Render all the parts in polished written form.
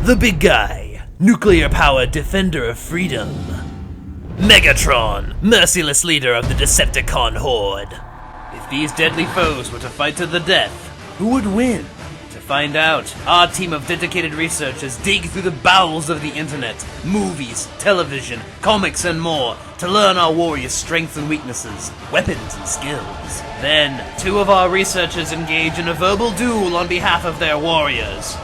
The big guy, nuclear-powered defender of freedom. Megatron, merciless leader of the Decepticon horde. If these deadly foes were to fight to the death, who would win? To find out, our team of dedicated researchers dig through the bowels of the internet, movies, television, comics, and more to learn our warriors' strengths and weaknesses, weapons and skills. Then, two of our researchers engage in a verbal duel on behalf of their warriors.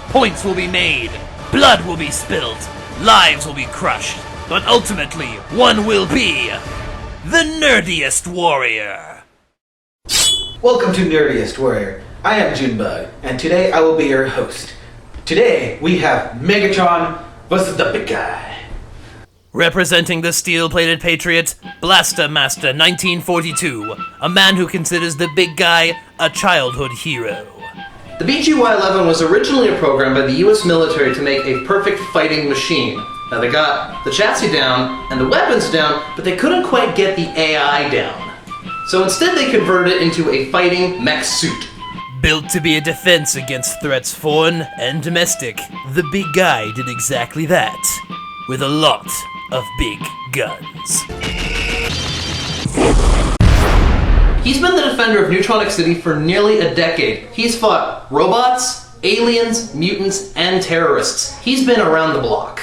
Points will be made, blood will be spilled, lives will be crushed, but ultimately, one will be the Nerdiest Warrior. Welcome to Nerdiest Warrior. I am Junebug, and today I will be your host. Today, we have Megatron versus the big guy. Representing the steel-plated patriot, Blaster Master 1942, a man who considers the big guy a childhood hero. The BGY-11 was originally a program by the US military to make a perfect fighting machine. Now they got the chassis down and the weapons down, but they couldn't quite get the AI down. So instead they converted it into a fighting mech suit. Built to be a defense against threats foreign and domestic, the big guy did exactly that, with a lot of big guns. He's been the defender of Neutronic City for nearly a decade. He's fought robots, aliens, mutants, and terrorists. He's been around the block.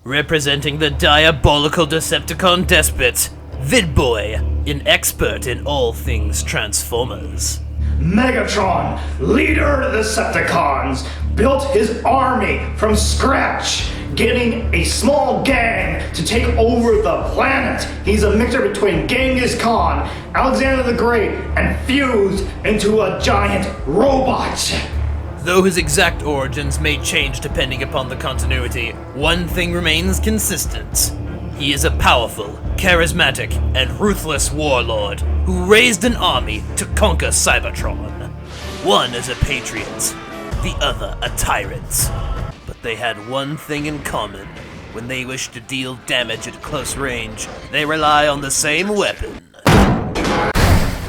Representing the diabolical Decepticon despot, Vidboy, an expert in all things Transformers. Megatron, leader of the Decepticons, built his army from scratch, getting a small gang to take over the planet. He's a mixture between Genghis Khan, Alexander the Great, and fused into a giant robot. Though his exact origins may change depending upon the continuity, one thing remains consistent. He is a powerful, charismatic, and ruthless warlord who raised an army to conquer Cybertron. One is a patriot, the other a tyrant. But they had one thing in common. When they wish to deal damage at close range, they rely on the same weapon.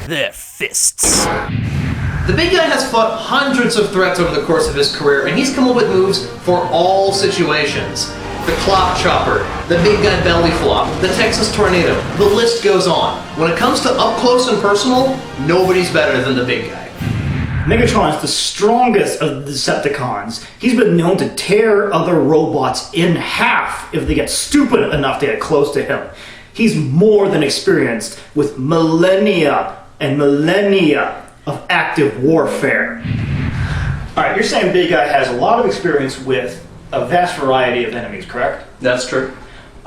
Their fists. The big guy has fought hundreds of threats over the course of his career, and he's come up with moves for all situations. The clock chopper, the big guy belly flop, the Texas tornado, the list goes on. When it comes to up close and personal, nobody's better than the big guy. Megatron is the strongest of the Decepticons. He's been known to tear other robots in half if they get stupid enough to get close to him. He's more than experienced with millennia and millennia of active warfare. Alright, you're saying Big Guy has a lot of experience with a vast variety of enemies, correct? That's true.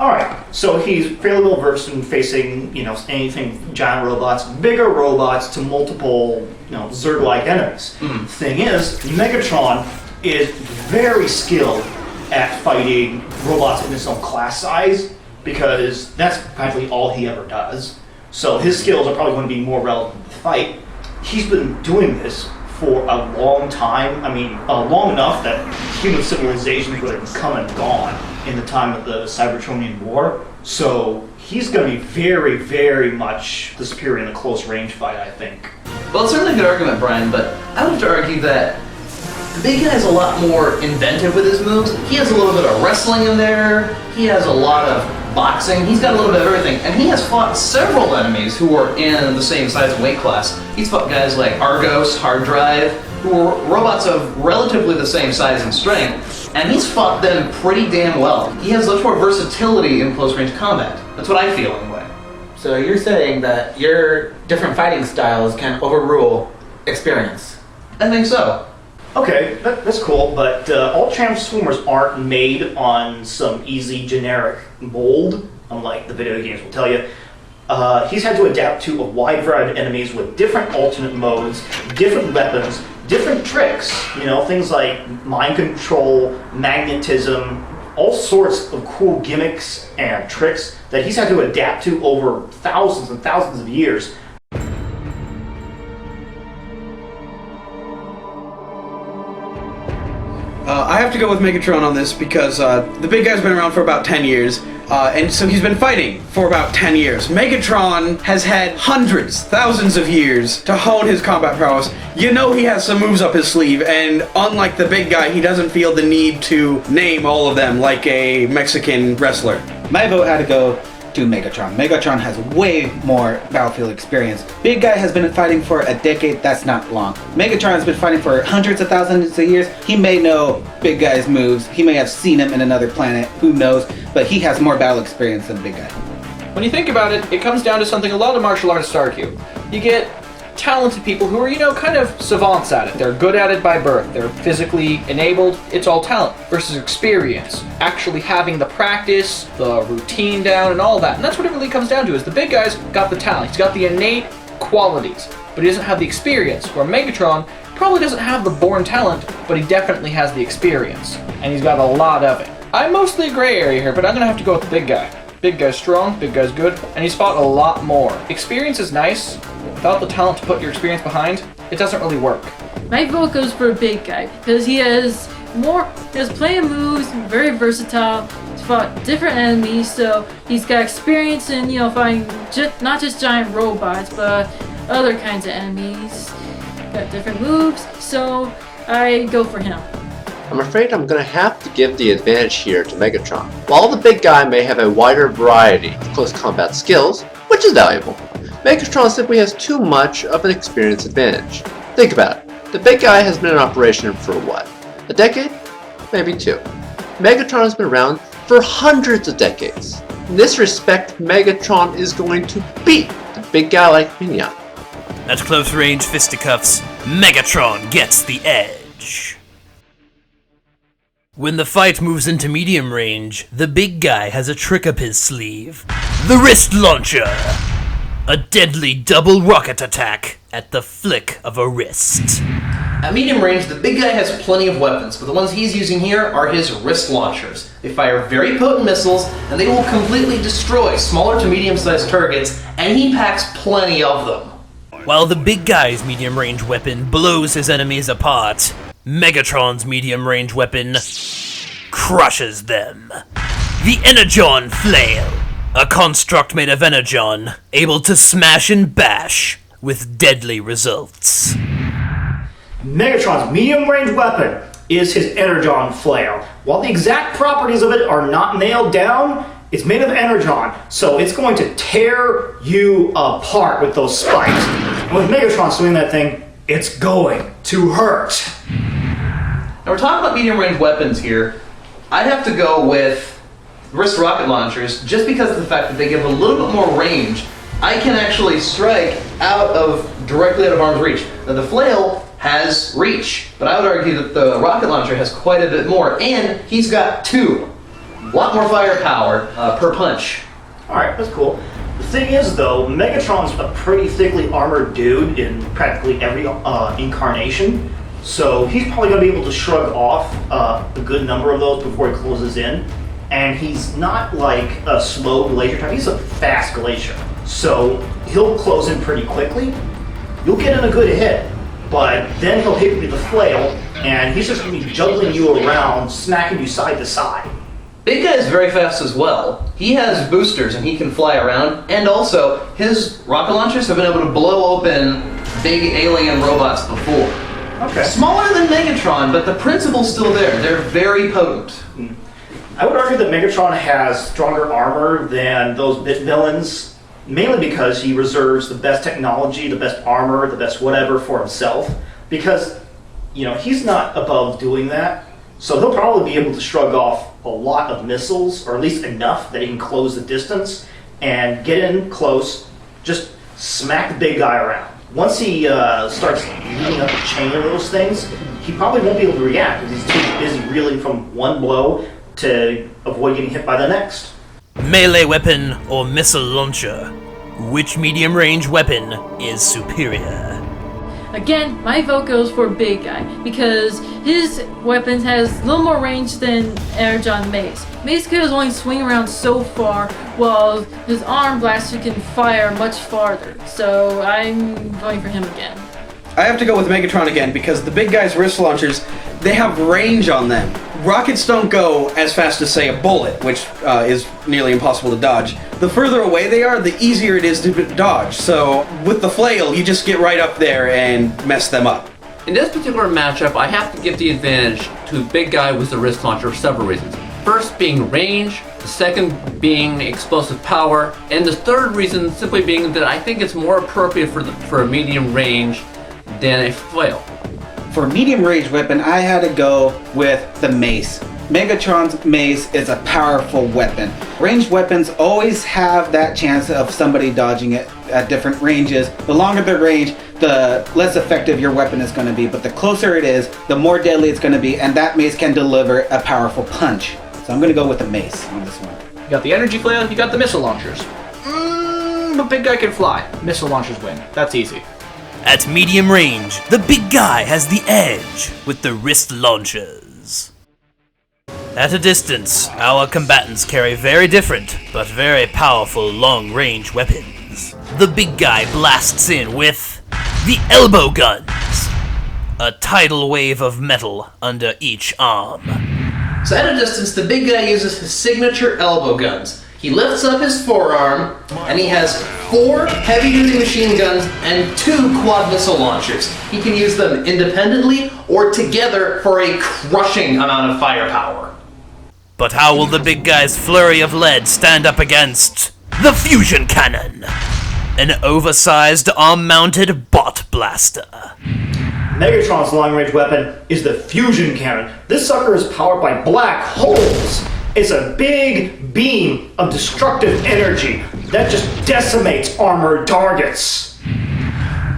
Alright, so he's fairly well versed in facing, anything, giant robots, bigger robots to multiple, Zerg-like enemies. Thing is, Megatron is very skilled at fighting robots in his own class size, because that's practically all he ever does. So his skills are probably going to be more relevant to the fight. He's been doing this for a long time. Long enough that human civilizations would have come and gone in the time of the Cybertronian War. So he's going to be very, very much the superior in the close range fight, I think. Well, it's certainly a good argument, Brian, but I would have to argue that the big guy is a lot more inventive with his moves. He has a little bit of wrestling in there. He has a lot of boxing. He's got a little bit of everything. And he has fought several enemies who are in the same size and weight class. He's fought guys like Argos, Hard Drive, who are robots of relatively the same size and strength. And he's fought them pretty damn well. He has much more versatility in close-range combat. That's what I feel, anyway. So you're saying that your different fighting styles can overrule experience? I think so. Okay, that's cool, but all Transformers aren't made on some easy generic mold, unlike the video games will tell you. He's had to adapt to a wide variety of enemies with different alternate modes, different weapons, different tricks, things like mind control, magnetism, all sorts of cool gimmicks and tricks that he's had to adapt to over thousands and thousands of years. I have to go with Megatron on this because the big guy's been around for about 10 years. And so he's been fighting for about 10 years. Megatron has had hundreds, thousands of years to hone his combat prowess. You know he has some moves up his sleeve, and unlike the big guy, he doesn't feel the need to name all of them like a Mexican wrestler. My vote had to go to Megatron. Megatron has way more battlefield experience. Big guy has been fighting for a decade, that's not long. Megatron has been fighting for hundreds of thousands of years. He may know big guy's moves, he may have seen him in another planet, who knows, but he has more battle experience than big guy. When you think about it, it comes down to something a lot of martial artists argue. You get talented people who are, kind of savants at it. They're good at it by birth. They're physically enabled. It's all talent versus experience. Actually having the practice, the routine down, and all that. And that's what it really comes down to, is the big guy's got the talent. He's got the innate qualities, but he doesn't have the experience. Where Megatron probably doesn't have the born talent, but he definitely has the experience. And he's got a lot of it. I'm mostly a gray area here, but I'm gonna have to go with the big guy. Big guy's strong, big guy's good, and he's fought a lot more. Experience is nice. Without the talent to put your experience behind, it doesn't really work. My vote goes for a big guy because he has plenty of moves, very versatile. He's fought different enemies, so he's got experience in fighting not just giant robots, but other kinds of enemies. Got different moves, so I go for him. I'm afraid I'm going to have to give the advantage here to Megatron. While the big guy may have a wider variety of close combat skills, which is valuable, Megatron simply has too much of an experience advantage. Think about it. The big guy has been in operation for what? A decade? Maybe 2. Megatron has been around for hundreds of decades. In this respect, Megatron is going to beat the big guy like Pinata. At close range fisticuffs, Megatron gets the edge. When the fight moves into medium range, the big guy has a trick up his sleeve. The wrist launcher! A deadly double rocket attack at the flick of a wrist. At medium range, the big guy has plenty of weapons, but the ones he's using here are his wrist launchers. They fire very potent missiles, and they will completely destroy smaller to medium-sized targets, and he packs plenty of them. While the big guy's medium-range weapon blows his enemies apart, Megatron's medium-range weapon crushes them. The Energon Flail, a construct made of Energon, able to smash and bash with deadly results. Megatron's medium-range weapon is his Energon Flail. While the exact properties of it are not nailed down, it's made of Energon, so it's going to tear you apart with those spikes. And with Megatron swinging that thing, it's going to hurt. Now we're talking about medium-range weapons here. I'd have to go with wrist rocket launchers just because of the fact that they give a little bit more range. I can actually strike directly out of arm's reach. Now the flail has reach, but I would argue that the rocket launcher has quite a bit more, and he's got 2. A lot more firepower per punch. Alright, that's cool. The thing is, though, Megatron's a pretty thickly armored dude in practically every incarnation, so he's probably going to be able to shrug off a good number of those before he closes in. And he's not like a slow glacier type, he's a fast glacier. So he'll close in pretty quickly. You'll get in a good hit, but then he'll hit you with the flail, and he's just going to be juggling you around, smacking you side to side. Big guy is very fast as well. He has boosters and he can fly around, and also his rocket launchers have been able to blow open big alien robots before. Okay. Smaller than Megatron, but the principle's still there. They're very potent. I would argue that Megatron has stronger armor than those bit villains, mainly because he reserves the best technology, the best armor, the best whatever for himself, because, he's not above doing that. So he'll probably be able to shrug off a lot of missiles, or at least enough that he can close the distance and get in close, just smack the big guy around. Once he starts leading up the chain of those things, he probably won't be able to react because he's too busy reeling from one blow to avoid getting hit by the next. Melee weapon or missile launcher? Which medium-range weapon is superior? Again, my vote goes for big guy because his weapons has a little more range than Energon Mace. Mace could only swing around so far, while his arm blaster can fire much farther. So I'm voting for him again. I have to go with Megatron again because the big guy's wrist launchers, they have range on them. rockets don't go as fast as, say, a bullet, which is nearly impossible to dodge. The further away they are, the easier it is to dodge. So with the flail, you just get right up there and mess them up. In this particular matchup, I have to give the advantage to big guy with the wrist launcher for several reasons. First being range, the second being explosive power, and the third reason simply being that I think it's more appropriate for a medium range than a flail. For medium range weapon, I had to go with the mace. Megatron's mace is a powerful weapon. Ranged weapons always have that chance of somebody dodging it at different ranges. The longer the range, the less effective your weapon is going to be, but the closer it is, the more deadly it's going to be, and that mace can deliver a powerful punch. So I'm going to go with the mace on this one. You got the energy flail, you got the missile launchers. But big guy can fly. Missile launchers win. That's easy. At medium range, the big guy has the edge with the wrist launchers. At a distance, our combatants carry very different, but very powerful long-range weapons. The big guy blasts in with the elbow guns, a tidal wave of metal under each arm. So at a distance, the big guy uses his signature elbow guns. He lifts up his forearm, and he has 4 heavy-duty machine guns and 2 quad missile launchers. He can use them independently or together for a crushing amount of firepower. But how will the big guy's flurry of lead stand up against the fusion cannon? An oversized arm-mounted bot blaster. Megatron's long-range weapon is the fusion cannon. This sucker is powered by black holes. It's a big beam of destructive energy that just decimates armored targets.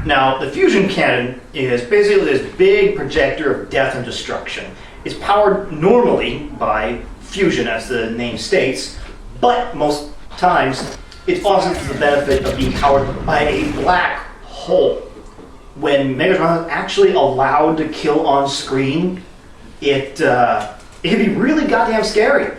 Now, the fusion cannon is basically this big projector of death and destruction. It's powered normally by fusion, as the name states, but most times it's also for the benefit of being powered by a black hole. When Megatron is actually allowed to kill on screen, it can be really goddamn scary.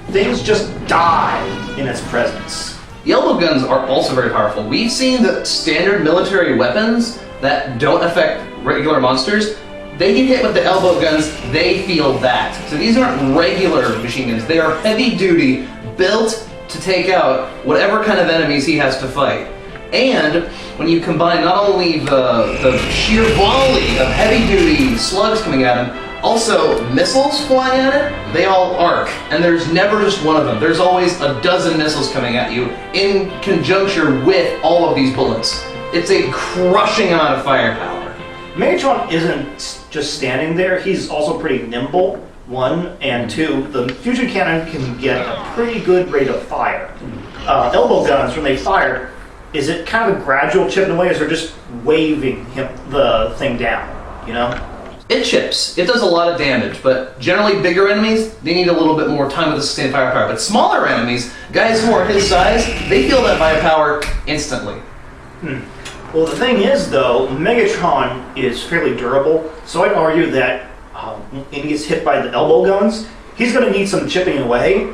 Things just die in its presence. The elbow guns are also very powerful. We've seen the standard military weapons that don't affect regular monsters. They get hit with the elbow guns, they feel that. So these aren't regular machine guns. They are heavy duty, built to take out whatever kind of enemies he has to fight. And when you combine not only the sheer volley of heavy duty slugs coming at him, also missiles flying at it, they all arc. And there's never just one of them. There's always a dozen missiles coming at you in conjunction with all of these bullets. It's a crushing amount of firepower. Megatron isn't just standing there, he's also pretty nimble, 1, and 2. The fusion cannon can get a pretty good rate of fire. Elbow guns, when they fire, is it kind of a gradual chipping away, or is it just waving the thing down, you know? It chips. It does a lot of damage, but generally bigger enemies, they need a little bit more time with the sustained firepower. But smaller enemies, guys who are his size, they feel that firepower instantly. Well, the thing is, though, Megatron is fairly durable, so I'd argue that when he gets hit by the elbow guns, he's going to need some chipping away.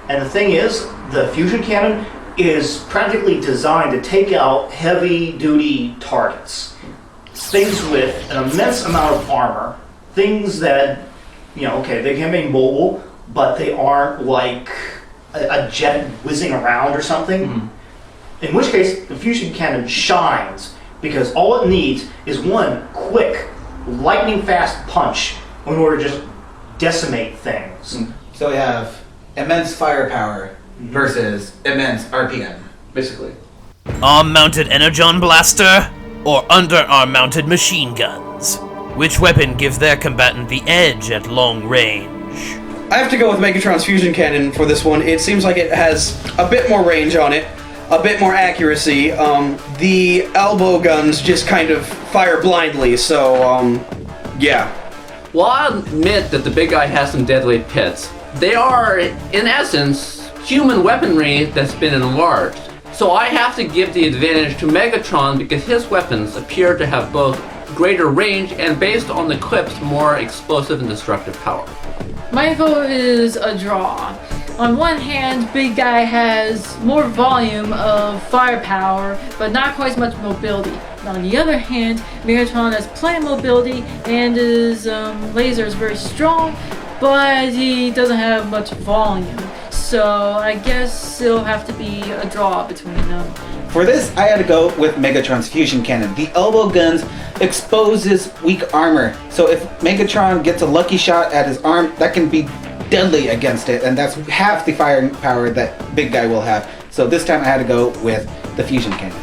And the thing is, the fusion cannon is practically designed to take out heavy-duty targets. Things with an immense amount of armor, things that, okay, they can be mobile, but they aren't like a jet whizzing around or something. Mm-hmm. In which case, the fusion cannon shines, because all it needs is one quick, lightning-fast punch in order to just decimate things. So we have immense firepower versus immense RPM, basically. Arm-mounted energon blaster or underarm-mounted machine guns? Which weapon gives their combatant the edge at long range? I have to go with Megatron's fusion cannon for this one. It seems like it has a bit more range on it, a bit more accuracy. The elbow guns just kind of fire blindly, so, yeah. Well, I'll admit that the big guy has some deadly pits. They are, in essence, human weaponry that's been enlarged. So I have to give the advantage to Megatron because his weapons appear to have both greater range and, based on the clips, more explosive and destructive power. My vote is a draw. On one hand, Big Guy has more volume of firepower, but not quite as much mobility. On the other hand, Megatron has plenty of mobility and his laser is very strong, but he doesn't have much volume. So I guess it'll have to be a draw between them. For this, I had to go with Megatron's fusion cannon. The elbow guns exposes weak armor, so if Megatron gets a lucky shot at his arm, that can be deadly against it, and that's half the firing power that big guy will have. So this time I had to go with the fusion cannon.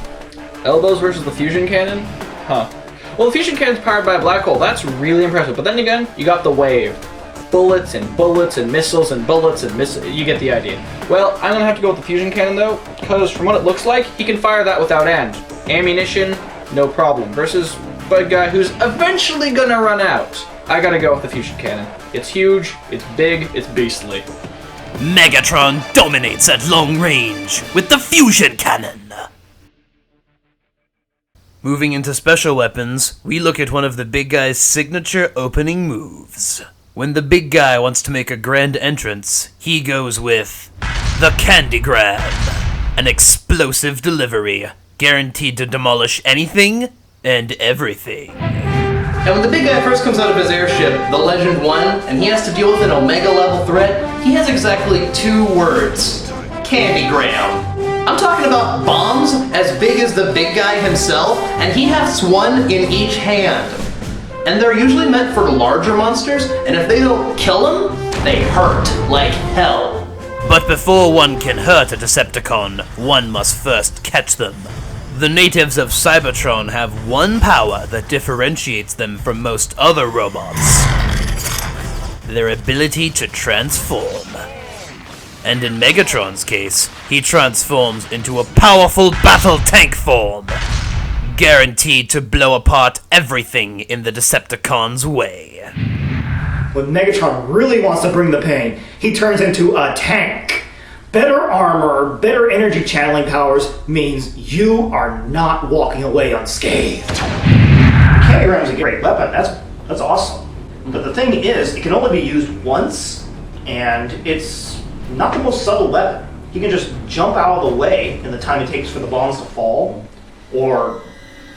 Elbows versus the fusion cannon? Huh. Well, the fusion cannon's powered by a black hole. That's really impressive. But then again, you got the wave. Bullets and bullets and missiles and bullets and missiles. You get the idea. Well, I'm gonna have to go with the fusion cannon though, because from what it looks like, he can fire that without end. Ammunition, no problem. Versus big guy who's eventually gonna run out. I gotta go with the fusion cannon. It's huge, it's big, it's beastly. Megatron dominates at long range with the fusion cannon. Moving into special weapons, we look at one of the big guy's signature opening moves. When the big guy wants to make a grand entrance, he goes with the Candy Grab, an explosive delivery, guaranteed to demolish anything and everything. And when the big guy first comes out of his airship, the Legend 1, and he has to deal with an Omega level threat, he has exactly 2 words. Candygram. I'm talking about bombs as big as the big guy himself, and he has one in each hand. And they're usually meant for larger monsters, and if they don't kill them, they hurt like hell. But before one can hurt a Decepticon, one must first catch them. The natives of Cybertron have one power that differentiates them from most other robots: their ability to transform. And in Megatron's case, he transforms into a powerful battle tank form, guaranteed to blow apart everything in the Decepticon's way. When Megatron really wants to bring the pain, he turns into a tank. Better armor, better energy channeling powers means you are not walking away unscathed. Candygram is a great weapon, that's awesome. But the thing is, it can only be used once, and it's not the most subtle weapon. He can just jump out of the way in the time it takes for the bombs to fall, or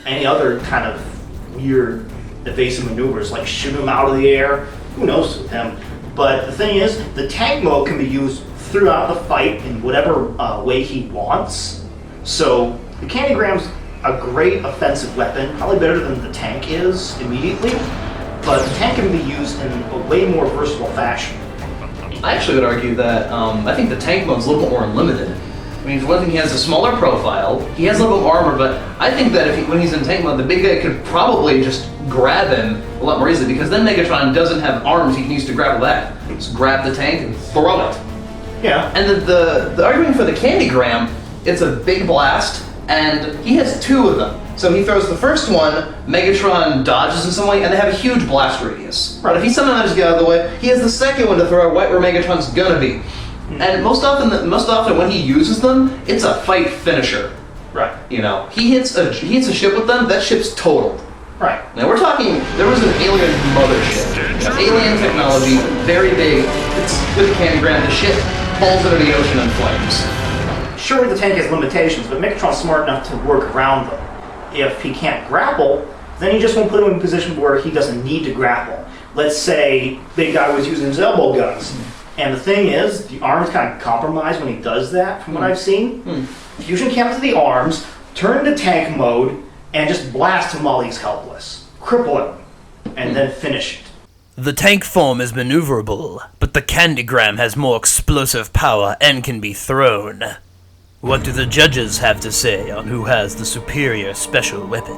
any other kind of weird evasive maneuvers, like shoot him out of the air. Who knows with him? But the thing is, the tank mode can be used throughout the fight in whatever way he wants. So the Candygram's a great offensive weapon, probably better than the tank is immediately, but the tank can be used in a way more versatile fashion. I actually would argue that I think the tank mode's a little bit more limited. I mean, for one thing, he has a smaller profile, he has a little bit more armor, but I think that when he's in tank mode, the big guy could probably just grab him a lot more easily, because then Megatron doesn't have arms he can use to grapple that. Just grab the tank and throw it. Yeah. And the argument for the Candygram, it's a big blast, and he has 2 of them. So he throws the first one, Megatron dodges in some way, and they have a huge blast radius. Right. If he somehow manages to get out of the way, he has the second one to throw right where Megatron's gonna be. And most often when he uses them, it's a fight finisher. Right. You know, he hits a ship with them, that ship's totaled. Right. Now we're talking, there was an alien mothership. Alien technology, very big. It's with the Candygram, the ship falls into the ocean in flames. Sure, the tank has limitations, but Megatron's smart enough to work around them. If he can't grapple, then he just won't put him in a position where he doesn't need to grapple. Let's say big guy was using his elbow guns. And the thing is, the arm's kind of compromised when he does that, from what I've seen. Fusion cam to the arms, turn to tank mode, and just blast him while he's helpless. Cripple him, and then finish it. The tank form is maneuverable, but the Candygram has more explosive power and can be thrown. What do the judges have to say on who has the superior special weapon?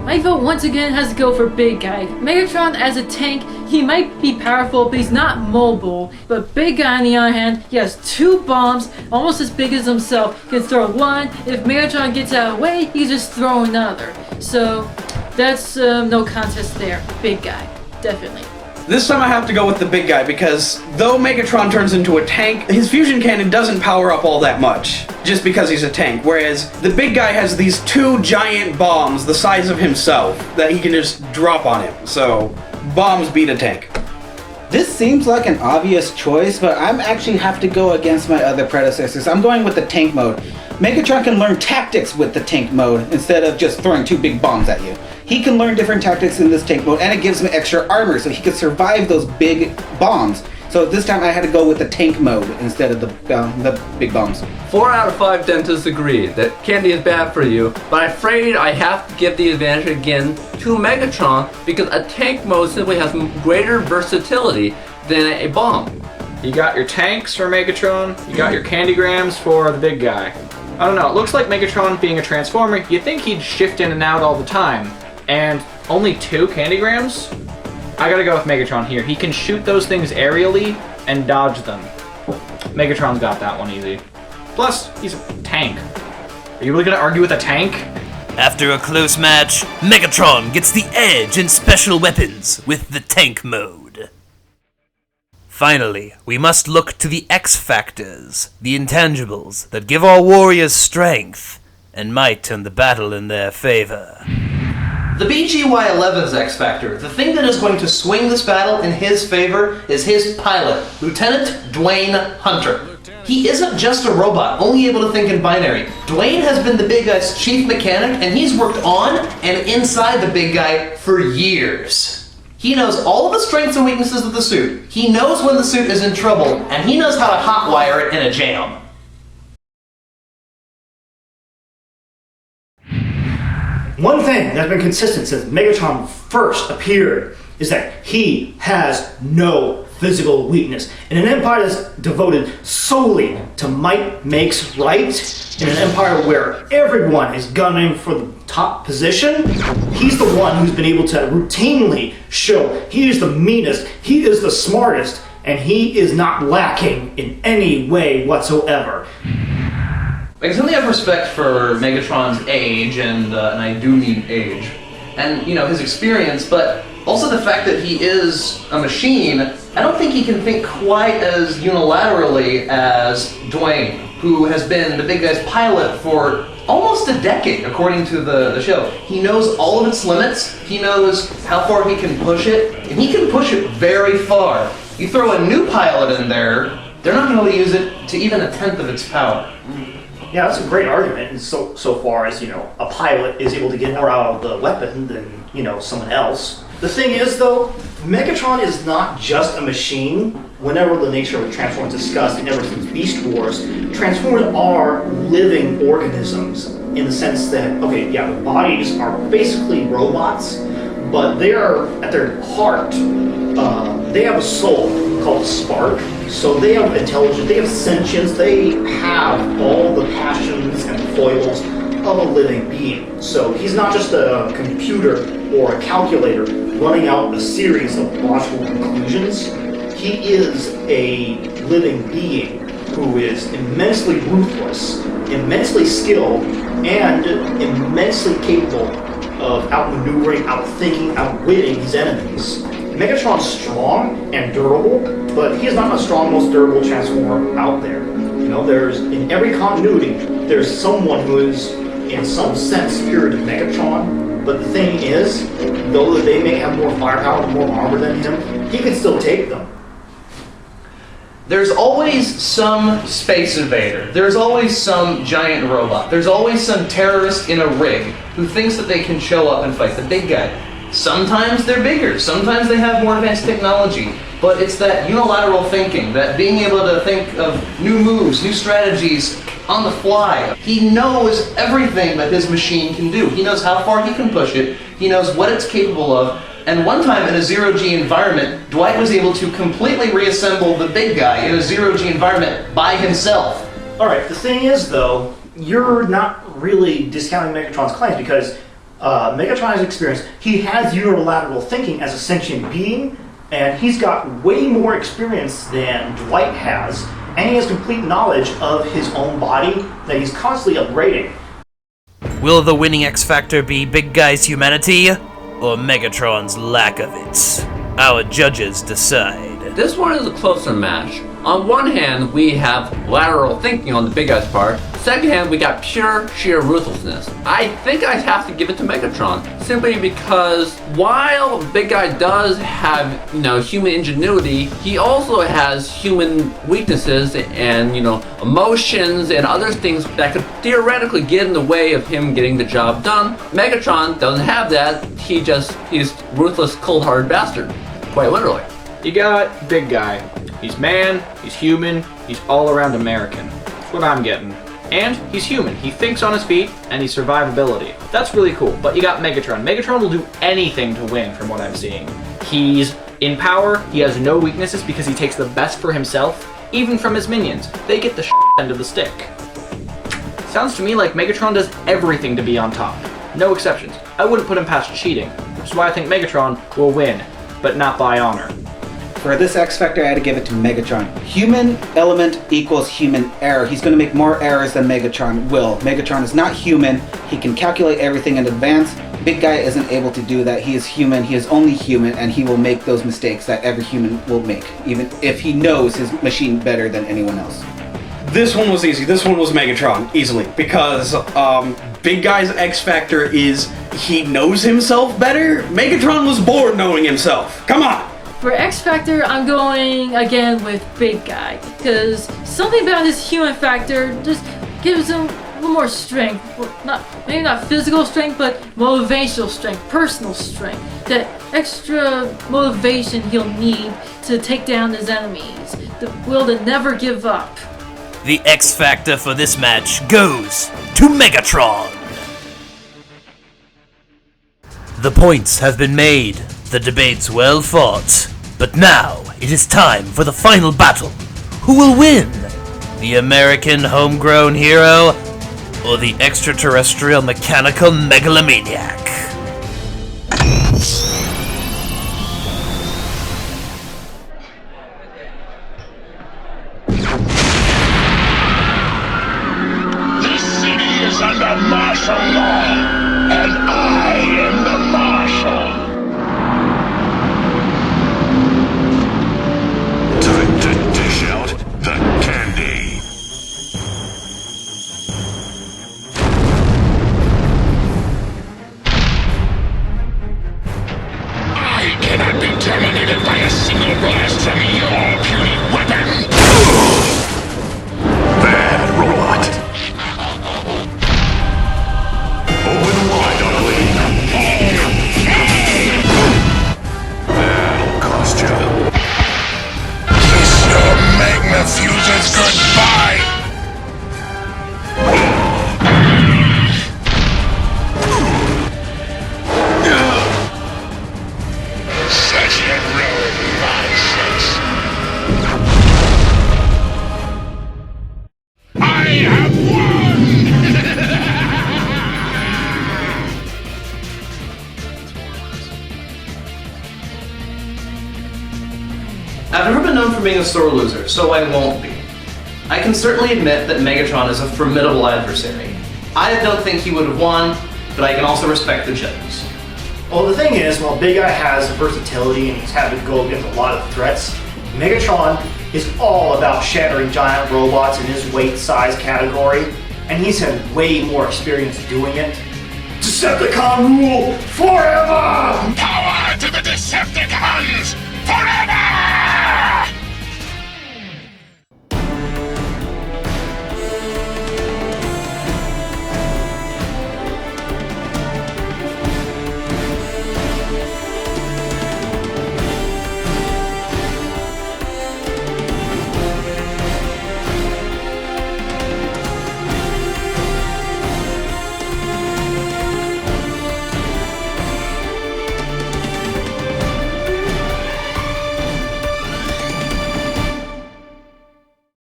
My vote once again has to go for Big Guy. Megatron as a tank, he might be powerful, but he's not mobile. But Big Guy on the other hand, he has 2 bombs, almost as big as himself. He can throw one, if Megatron gets out of the way, he can just throw another. So, that's no contest there. Big Guy, definitely. This time I have to go with the big guy, because though Megatron turns into a tank, his fusion cannon doesn't power up all that much, just because he's a tank, whereas the big guy has these 2 giant bombs the size of himself that he can just drop on him, so bombs beat a tank. This seems like an obvious choice, but I'm actually have to go against my other predecessors. I'm going with the tank mode. Megatron can learn tactics with the tank mode instead of just throwing 2 big bombs at you. He can learn different tactics in this tank mode, and it gives him extra armor so he can survive those big bombs. So this time I had to go with the tank mode instead of the big bombs. 4 out of 5 dentists agree that candy is bad for you, but I'm afraid I have to give the advantage again to Megatron because a tank mode simply has greater versatility than a bomb. You got your tanks for Megatron, you got your candygrams for the big guy. I don't know, it looks like Megatron being a Transformer, you'd think he'd shift in and out all the time. And only 2 candygrams? I gotta go with Megatron here. He can shoot those things aerially and dodge them. Megatron's got that one easy. Plus, he's a tank. Are you really gonna argue with a tank? After a close match, Megatron gets the edge in special weapons with the tank mode. Finally, we must look to the X factors, the intangibles that give our warriors strength and might turn the battle in their favor. The BGY-11's X Factor, the thing that is going to swing this battle in his favor, is his pilot, Lieutenant Dwayne Hunter. He isn't just a robot, only able to think in binary. Dwayne has been the big guy's chief mechanic, and he's worked on and inside the big guy for years. He knows all of the strengths and weaknesses of the suit. He knows when the suit is in trouble, and he knows how to hotwire it in a jam. One thing that's been consistent since Megatron first appeared is that he has no physical weakness. In an empire that's devoted solely to might makes right, in an empire where everyone is gunning for the top position, he's the one who's been able to routinely show he is the meanest, he is the smartest, and he is not lacking in any way whatsoever. I certainly have respect for Megatron's age, and I do mean age, and his experience, but also the fact that he is a machine. I don't think he can think quite as unilaterally as Dwayne, who has been the big guy's pilot for almost a decade, according to the show. He knows all of its limits, he knows how far he can push it, and he can push it very far. You throw a new pilot in there, they're not going to be able to use it to even 1/10 of its power. Yeah, that's a great argument. And so far as, a pilot is able to get more out of the weapon than, someone else. The thing is, though, Megatron is not just a machine. Whenever the nature of a Transformer is discussed, and ever since Beast Wars, Transformers are living organisms in the sense that, the bodies are basically robots, but they are, at their heart, they have a soul called a spark. So they have intelligence, they have sentience, they have all the passions and foibles of a living being. So he's not just a computer or a calculator running out a series of logical conclusions. He is a living being who is immensely ruthless, immensely skilled, and immensely capable of outmaneuvering, outthinking, outwitting his enemies. Megatron's strong and durable, but he is not the strong, most durable Transformer out there. There's, in every continuity, there's someone who is, in some sense, superior to Megatron, but the thing is, though they may have more firepower and more armor than him, he can still take them. There's always some space invader. There's always some giant robot. There's always some terrorist in a rig who thinks that they can show up and fight the big guy. Sometimes they're bigger, sometimes they have more advanced technology, but it's that unilateral thinking, that being able to think of new moves, new strategies on the fly. He knows everything that his machine can do. He knows how far he can push it, he knows what it's capable of, and one time in a zero-G environment, Dwight was able to completely reassemble the big guy in a zero-G environment by himself. Alright, the thing is though, you're not really discounting Megatron's claims because Megatron has experience. He has unilateral thinking as a sentient being, and he's got way more experience than Dwight has, and he has complete knowledge of his own body that he's constantly upgrading. Will the winning X Factor be Big Guy's humanity, or Megatron's lack of it? Our judges decide. This one is a closer match. On one hand, we have lateral thinking on the big guy's part. Second hand, we got pure, sheer ruthlessness. I think I have to give it to Megatron, simply because while the big guy does have, human ingenuity, he also has human weaknesses and, emotions and other things that could theoretically get in the way of him getting the job done. Megatron doesn't have that. He's ruthless, cold-hearted bastard, quite literally. You got big guy. He's man, he's human, he's all around American. That's what I'm getting. And he's human. He thinks on his feet, and he's survivability. That's really cool. But you got Megatron. Megatron will do anything to win from what I'm seeing. He's in power, he has no weaknesses because he takes the best for himself, even from his minions. They get the end of the stick. Sounds to me like Megatron does everything to be on top. No exceptions. I wouldn't put him past cheating, which is why I think Megatron will win, but not by honor. For this X Factor, I had to give it to Megatron. Human element equals human error. He's going to make more errors than Megatron will. Megatron is not human. He can calculate everything in advance. Big guy isn't able to do that. He is human. He is only human, and he will make those mistakes that every human will make, even if he knows his machine better than anyone else. This one was easy. This one was Megatron, easily, because Big Guy's X Factor is he knows himself better. Megatron was born knowing himself. Come on! For X Factor, I'm going again with Big Guy, because something about his human factor just gives him a little more strength. Well, maybe not physical strength, but motivational strength, personal strength. That extra motivation he'll need to take down his enemies. The will to never give up. The X Factor for this match goes to Megatron. The points have been made, the debates well fought, but now it is time for the final battle. Who will win? The American homegrown hero, or the extraterrestrial mechanical megalomaniac? This city is under martial law, and I am the marshal. Time to dish out the candy. I cannot be terminated by a single blast from your puny weapon. Bad robot. Open wide, ugly. That'll cost you. Kiss your magma fuses goodbye. Such heroic nonsense. I have won! I've never been known for being a sore loser, so I won't be. I can certainly admit that Megatron is a formidable adversary. I don't think he would have won, but I can also respect the judges. Well, the thing is, while Big Guy has versatility and he's had to go against a lot of threats, Megatron is all about shattering giant robots in his weight size category, and he's had way more experience doing it. Decepticon rule forever! Power to the Decepticons forever!